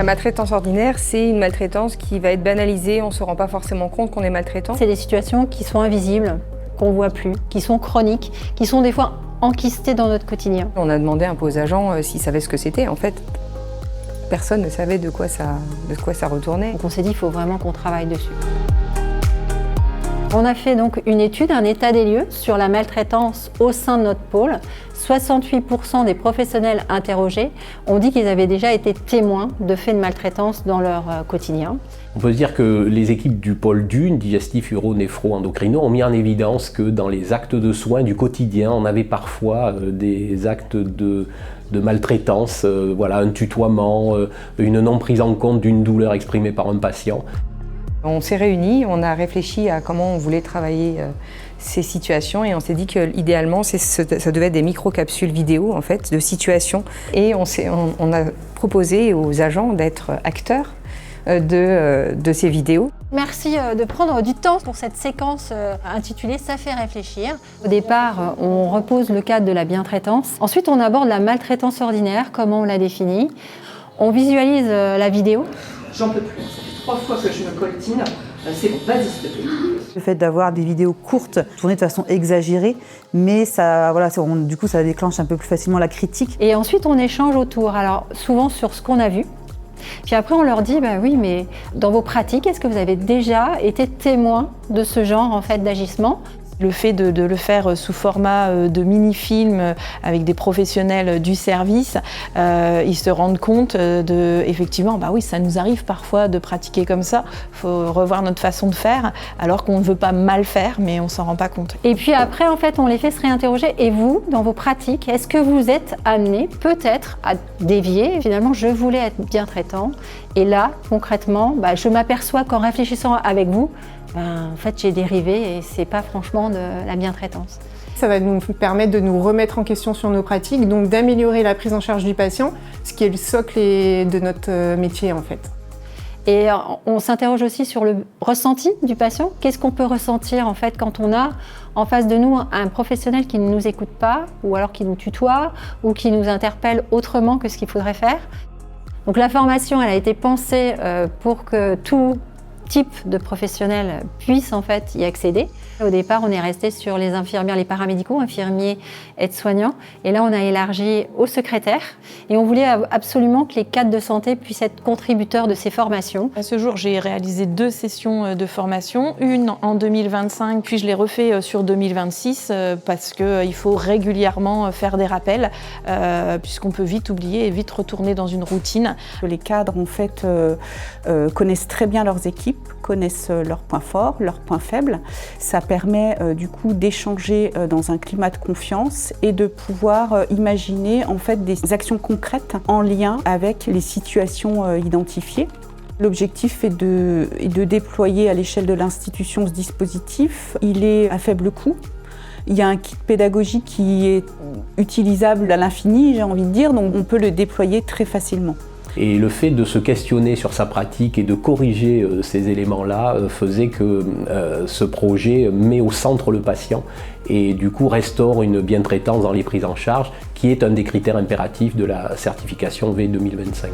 La maltraitance ordinaire, c'est une maltraitance qui va être banalisée, on ne se rend pas forcément compte qu'on est maltraitant. C'est des situations qui sont invisibles, qu'on ne voit plus, qui sont chroniques, qui sont des fois enquistées dans notre quotidien. On a demandé un peu aux agents s'ils savaient ce que c'était. En fait, personne ne savait de quoi ça retournait. Donc on s'est dit qu'il faut vraiment qu'on travaille dessus. On a fait donc une étude, un état des lieux sur la maltraitance au sein de notre pôle. 68% des professionnels interrogés ont dit qu'ils avaient déjà été témoins de faits de maltraitance dans leur quotidien. On peut se dire que les équipes du pôle DUN, digestif, uro, néphro, endocrino, ont mis en évidence que dans les actes de soins du quotidien, on avait parfois des actes de maltraitance, voilà, un tutoiement, une non prise en compte d'une douleur exprimée par un patient. On s'est réunis, on a réfléchi à comment on voulait travailler ces situations et on s'est dit que idéalement ça devait être des micro-capsules vidéo en fait, de situations. Et on a proposé aux agents d'être acteurs de ces vidéos. Merci de prendre du temps pour cette séquence intitulée « Ça fait réfléchir ». Au départ, on repose le cadre de la bientraitance. Ensuite, on aborde la maltraitance ordinaire, comment on la définit. On visualise la vidéo. J'en peux plus, ça fait 3 fois que je me coltine, c'est bon, vas-y s'il te plaît. Le fait d'avoir des vidéos courtes, tournées de façon exagérée, mais ça, voilà, du coup ça déclenche un peu plus facilement la critique. Et ensuite on échange autour, alors souvent sur ce qu'on a vu. Puis après on leur dit, bah oui, mais dans vos pratiques, est-ce que vous avez déjà été témoin de ce genre en fait d'agissement ? Le fait de le faire sous format de mini-film avec des professionnels du service, ils se rendent compte effectivement, bah oui, ça nous arrive parfois de pratiquer comme ça. Il faut revoir notre façon de faire, alors qu'on ne veut pas mal faire, mais on ne s'en rend pas compte. Et puis après, en fait, on les fait se réinterroger. Et vous, dans vos pratiques, est-ce que vous êtes amenés peut-être à dévier ? Finalement, je voulais être bien traitant. Et là, concrètement, bah, je m'aperçois qu'en réfléchissant avec vous, en fait, j'ai dérivé et c'est pas franchement de la bientraitance. Ça va nous permettre de nous remettre en question sur nos pratiques, donc d'améliorer la prise en charge du patient, ce qui est le socle de notre métier en fait. Et on s'interroge aussi sur le ressenti du patient. Qu'est-ce qu'on peut ressentir en fait quand on a en face de nous un professionnel qui ne nous écoute pas, ou alors qui nous tutoie, ou qui nous interpelle autrement que ce qu'il faudrait faire. Donc la formation, elle a été pensée pour que tout type de professionnels puissent en fait y accéder. Au départ, on est resté sur les infirmières, les paramédicaux, infirmiers, aides-soignants. Et là, on a élargi aux secrétaires. Et on voulait absolument que les cadres de santé puissent être contributeurs de ces formations. À ce jour, j'ai réalisé 2 sessions de formation, une en 2025, puis je l'ai refait sur 2026 parce qu'il faut régulièrement faire des rappels puisqu'on peut vite oublier et vite retourner dans une routine. Les cadres, en fait, connaissent très bien leurs équipes, connaissent leurs points forts, leurs points faibles. Ça permet du coup d'échanger dans un climat de confiance et de pouvoir imaginer en fait des actions concrètes en lien avec les situations identifiées. L'objectif est de déployer à l'échelle de l'institution ce dispositif. Il est à faible coût. Il y a un kit pédagogique qui est utilisable à l'infini, j'ai envie de dire, donc on peut le déployer très facilement. Et le fait de se questionner sur sa pratique et de corriger ces éléments-là faisait que ce projet met au centre le patient et du coup restaure une bientraitance dans les prises en charge qui est un des critères impératifs de la certification V 2025.